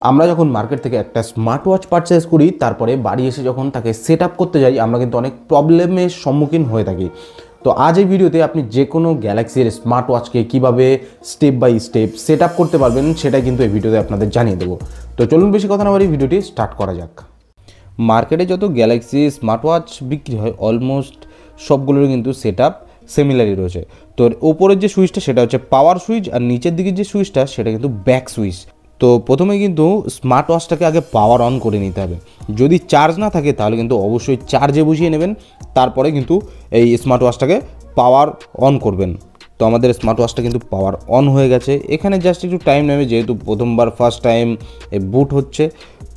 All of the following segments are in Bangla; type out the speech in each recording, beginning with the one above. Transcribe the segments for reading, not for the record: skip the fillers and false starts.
আমরা যখন মার্কেট থেকে একটা স্মার্ট ওয়াচ পারচেজ করি তারপরে বাড়ি এসে যখন তাকে সেট আপ করতে যাই আমরা কিন্তু অনেক প্রবলেমের সম্মুখীন হয়ে থাকি। তো আজ এই ভিডিওতে আপনি যে কোনো গ্যালাক্সির স্মার্ট ওয়াচকে কীভাবে step by step set up করতে পারবেন সেটাই কিন্তু এই ভিডিওতে আপনাদের জানিয়ে দেবো। তো চলুন বেশি কথা না বলে ভিডিওটি স্টার্ট করা যাক। মার্কেটে যত গ্যালাক্সি স্মার্ট ওয়াচ বিক্রি হয় অলমোস্ট সবগুলোর কিন্তু সেট আপ সিমিলারই রয়েছে। তো ওপরের যে সুইচটা সেটা হচ্ছে পাওয়ার সুইচ, আর নিচের দিকের যে সুইচটা সেটা কিন্তু ব্যাক সুইচ। তো প্রথমে কিন্তু স্মার্ট ওয়াচটাকে আগে পাওয়ার অন করে নিতে হবে। যদি চার্জ না থাকে তাহলে কিন্তু অবশ্যই চার্জে বসিয়ে নেবেন, তারপরে কিন্তু এই স্মার্ট ওয়াচটাকে পাওয়ার অন করবেন। তো আমাদের স্মার্ট ওয়াচটা কিন্তু পাওয়ার অন হয়ে গেছে। এখানে জাস্ট একটু টাইম নেবে যেহেতু প্রথমবার ফার্স্ট টাইম বুট হচ্ছে।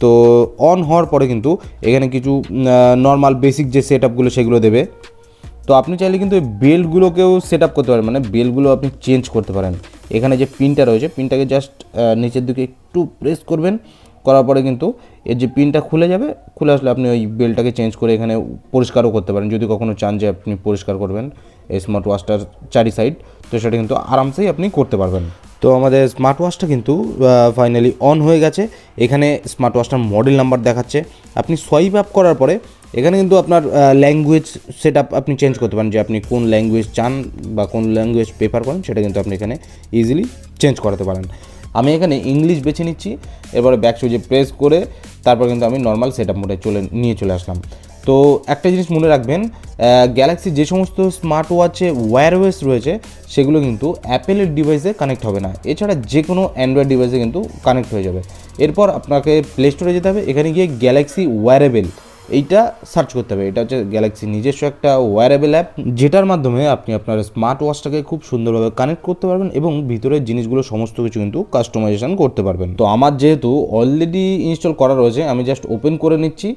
তো অন হওয়ার পরে কিন্তু এখানে কিছু নর্মাল বেসিক যে সেট আপগুলো সেগুলো দেবে। তো আপনি চাইলে কিন্তু এই বেল্টগুলোকেও সেট আপ করতে পারেন, মানে বেল্টগুলো আপনি চেঞ্জ করতে পারেন। এখানে যে পিনটা রয়েছে পিনটাকে জাস্ট নিচের দিকে একটু প্রেস করবেন, করার পরে কিন্তু এর যে পিনটা খুলে যাবে। খুলে আসলে আপনি ওই বেল্টটাকে চেঞ্জ করে এখানে পরিষ্কারও করতে পারেন যদি কখনো চান যে আপনি পরিষ্কার করবেন এই স্মার্ট ওয়াচটার চারি সাইড, তো সেটা কিন্তু আরামসেই আপনি করতে পারবেন। তো আমাদের স্মার্ট ওয়াচটা কিন্তু ফাইনালি অন হয়ে গেছে। এখানে স্মার্ট ওয়াচটার মডেল নাম্বার দেখাচ্ছে। আপনি সোয়াইপ আপ করার পরে এখানে কিন্তু আপনার ল্যাঙ্গুয়েজ সেট আপ আপনি চেঞ্জ করতে পারেন, যে আপনি কোন ল্যাঙ্গুয়েজ চান বা কোন ল্যাঙ্গুয়েজ প্রেফার করেন সেটা কিন্তু আপনি এখানে ইজিলি চেঞ্জ করাতে পারেন। আমি এখানে ইংলিশ বেছে নিচ্ছি, এবারে ব্যাক সুইচে প্রেস করে তারপর কিন্তু আমি নর্মাল সেট আপ মোডে চলে আসলাম। তো একটা জিনিস মনে রাখবেন, গ্যালাক্সি যে সমস্ত স্মার্ট ওয়াচে ওয়্যারওয়েস রয়েছে সেগুলো কিন্তু অ্যাপেলের ডিভাইসে কানেক্ট হবে না, এছাড়া যে কোনো অ্যান্ড্রয়েড ডিভাইসে কিন্তু কানেক্ট হয়ে যাবে। এরপর আপনাকে প্লে স্টোরে যেতে হবে, এখানে গিয়ে গ্যালাক্সি ওয়্যারেবল এইটা সার্চ করতে হবে। এটা হচ্ছে গ্যালাক্সি নিজস্ব একটা ওয়্যারেবল অ্যাপ, যেটার মাধ্যমে আপনি আপনার স্মার্ট ওয়াচটাকে খুব সুন্দরভাবে কানেক্ট করতে পারবেন এবং ভিতরের জিনিসগুলো সমস্ত কিছু কিন্তু কাস্টমাইজেশন করতে পারবেন। তো আমার যেহেতু অলরেডি ইনস্টল করা রয়েছে আমি জাস্ট ওপেন করে নিচ্ছি।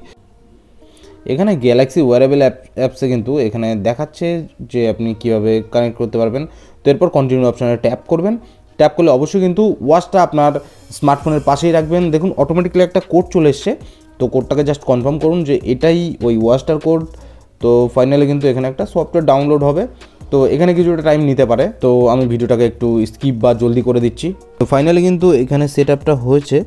এখানে গ্যালাক্সি ওয়্যারেবল অ্যাপসে কিন্তু এখানে দেখাচ্ছে যে আপনি কীভাবে কানেক্ট করতে পারবেন। তো এরপর কন্টিনিউ অপশানে ট্যাপ করবেন। ট্যাপ করলে অবশ্যই কিন্তু ওয়াচটা আপনার স্মার্টফোনের পাশেই রাখবেন। দেখুন অটোমেটিক্যালি একটা কোড চলে এসছে, তো কোডটাকে জাস্ট কনফার্ম করুন যে এটাই ওই ওয়াচটার কোড। তো ফাইনালি কিন্তু এখানে একটা সফটওয়্যার ডাউনলোড হবে, তো এখানে কিছুটা টাইম নিতে পারে। তো আমি ভিডিওটাকে একটু স্কিপ বা জলদি করে দিচ্ছি। তো ফাইনালি কিন্তু এখানে সেট আপটা হয়েছে।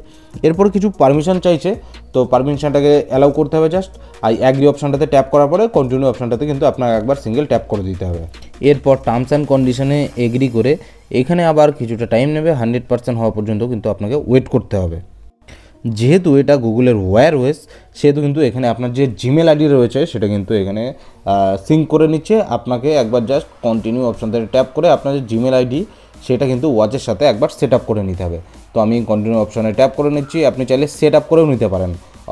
এরপর কিছু পারমিশন চাইছে, তো পারমিশনটাকে অ্যালাউ করতে হবে জাস্ট। আর অ্যাগ্রি অপশানটাতে ট্যাপ করার পরে কন্টিনিউ অপশানটাতে কিন্তু আপনার একবার সিঙ্গেল ট্যাপ করে দিতে হবে। এরপর টার্মস অ্যান্ড কন্ডিশনে এগ্রি করে এখানে আবার কিছুটা টাইম নেবে, 100% হওয়া পর্যন্ত কিন্তু আপনাকে ওয়েট করতে হবে। যেহেতু এটা গুগলের ওয়্যারওয়েস সেহেতু কিন্তু এখানে আপনার যে জিমেল আইডি রয়েছে সেটা কিন্তু এখানে সিঙ্ক করে নিচ্ছে। আপনাকে একবার জাস্ট কন্টিনিউ অপশানটাতে ট্যাপ করে আপনার যে জিমেল আইডি সেটা কিন্তু ওয়াচের সাথে একবার সেট আপ করে নিতে হবে। তো আমি কন্টিনিউ অপশানে ট্যাপ করে নিচ্ছি। আপনি চাইলে সেট আপ করেও নিতে পারেন,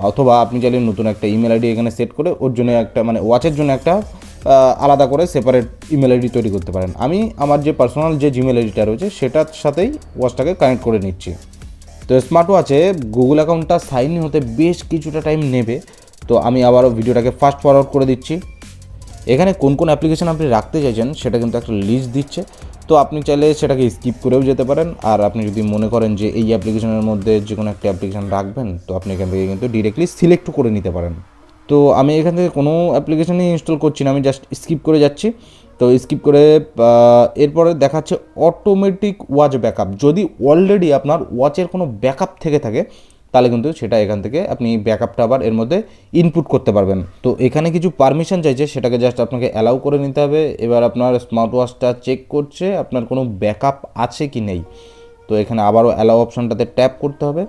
অথবা আপনি চাইলে নতুন একটা ইমেল আইডি এখানে সেট করে ওর জন্য একটা মানে ওয়াচের জন্য একটা আলাদা করে সেপারেট ইমেল আইডি তৈরি করতে পারেন। আমি আমার যে পার্সোনাল যে জিমেল আইডিটা রয়েছে সেটার সাথেই ওয়াচটাকে কানেক্ট করে নিচ্ছি। তো স্মার্ট ওয়াচে গুগল অ্যাকাউন্টটা সাইন ইন হতে বেশ কিছুটা টাইম নেবে। তো আমি আবারও ভিডিওটাকে ফাস্ট ফরওয়ার্ড করে দিচ্ছি। এখানে কোন কোন অ্যাপ্লিকেশন আপনি রাখতে চাইছেন সেটা কিন্তু একটা লিস্ট দিচ্ছে, তো আপনি চাইলে সেটাকে স্কিপ করেও যেতে পারেন। আর আপনি যদি মনে করেন যে এই অ্যাপ্লিকেশনের মধ্যে যে কোনো একটা অ্যাপ্লিকেশন রাখবেন তো আপনি এখান থেকে কিন্তু ডিরেক্টলি সিলেক্ট করে নিতে পারেন। তো আমি এখান থেকে কোনো অ্যাপ্লিকেশনই ইনস্টল করছি না, আমি জাস্ট স্কিপ করে যাচ্ছি। তো স্কিপ করে এরপরে দেখাচ্ছে অটোমেটিক ওয়াচ ব্যাকআপ। যদি অলরেডি আপনার ওয়াচের কোনো ব্যাকআপ থেকে থাকে তাহলে কিন্তু সেটা এখান থেকে আপনি ব্যাকআপটা আবার এর মধ্যে ইনপুট করতে পারবেন। তো এখানে কিছু পারমিশন চাইছে, সেটাকে জাস্ট আপনাকে অ্যালাউ করে নিতে হবে। এবার আপনার স্মার্ট ওয়াচটা চেক করছে আপনার কোনো ব্যাকআপ আছে কি নেই। তো এখানে আবারও অ্যালাউ অপশানটাতে ট্যাপ করতে হবে।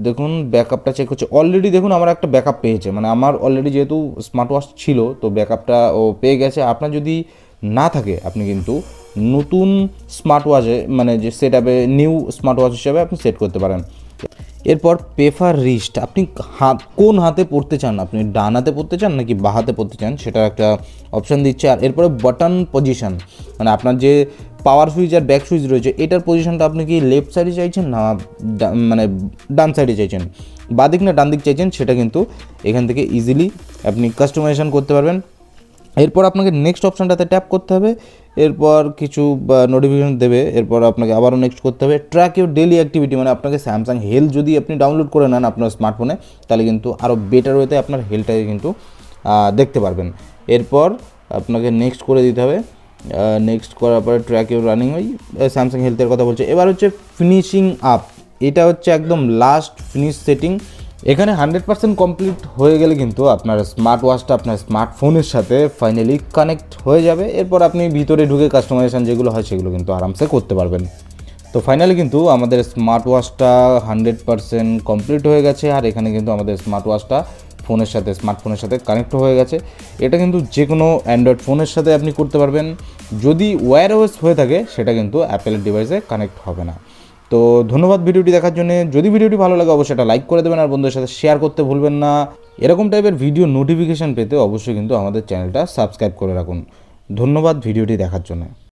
দেখুন ব্যাকআপটা চেক হচ্ছে। অলরেডি দেখুন আমার একটা ব্যাকআপ পেয়েছে, মানে আমার অলরেডি যেহেতু স্মার্ট ওয়াচ ছিল তো ব্যাকআপটা ও পেয়ে গেছে। আপনার যদি না থাকে আপনি কিন্তু নতুন স্মার্ট ওয়াচে মানে যে সেট আপে নিউ স্মার্ট ওয়াচ হিসাবে আপনি সেট করতে পারেন। এরপর প্রেফার রিস্ট, আপনি কোন হাতে পড়তে চান, আপনি ডান হাতে পড়তে চান নাকি বাঁ হাতে পড়তে চান সেটা একটা অপশান দিচ্ছে। আর এরপরে বাটন পজিশন, মানে আপনার যে পাওয়ার সুইচ আর ব্যাক সুইচ রয়েছে এটার পজিশনটা আপনি কি লেফট সাইডে চাইছেন না মানে ডান সাইডে চাইছেন, বাঁ দিক না ডান দিক চাইছেন সেটা কিন্তু এখান থেকে ইজিলি আপনি কাস্টমাইজেশন করতে পারবেন। এরপর আপনাকে নেক্সট অপশানটাতে ট্যাপ করতে হবে। এরপর কিছু নোটিফিকেশন দেবে, এরপর আপনাকে আবারও নেক্সট করতে হবে। ট্র্যাক ইউর ডেলি অ্যাক্টিভিটি, মানে আপনাকে স্যামসাং হেলথ যদি আপনি ডাউনলোড করে নেন আপনার স্মার্টফোনে তাহলে কিন্তু আরও বেটার ওয়েতে আপনার হেলথটাকে কিন্তু দেখতে পারবেন। এরপর আপনাকে নেক্সট করে দিতে হবে। নেক্সট করার পরে ট্র্যাক ইউর রানিং ওই স্যামসাং হেলথের কথা বলছে। এবার হচ্ছে ফিনিশিং আপ, এটা হচ্ছে একদম লাস্ট ফিনিশ সেটিং। এখানে 100% কমপ্লিট হয়ে গেলে কিন্তু আপনার স্মার্ট ওয়াচটা আপনার স্মার্টফোনের সাথে ফাইনালি কানেক্ট হয়ে যাবে। এরপর আপনি ভিতরে ঢুকে কাস্টমাইজেশন যেগুলো হয় সেগুলো কিন্তু আরামসে করতে পারবেন। তো ফাইনালি কিন্তু আমাদের স্মার্ট ওয়াচটা 100% কমপ্লিট হয়ে গেছে। আর এখানে কিন্তু আমাদের স্মার্ট ওয়াচটা ফোনের সাথে স্মার্টফোনের সাথে কানেক্ট হয়ে গেছে। এটা কিন্তু যে কোনো অ্যান্ড্রয়েড ফোনের সাথে আপনি করতে পারবেন। যদি ওয়্যারওয়েস হয়ে থাকে সেটা কিন্তু অ্যাপেলের ডিভাইসে কানেক্ট হবে না। তো ধন্যবাদ ভিডিওটি দেখার জন্য। যদি ভিডিওটি ভালো লাগে অবশ্যই এটা লাইক করে দেবেন আর বন্ধুদের সাথে শেয়ার করতে ভুলবেন না। এরকম টাইপের ভিডিও নোটিফিকেশান পেতে অবশ্যই কিন্তু আমাদের চ্যানেলটা সাবস্ক্রাইব করে রাখুন। ধন্যবাদ ভিডিওটি দেখার জন্য।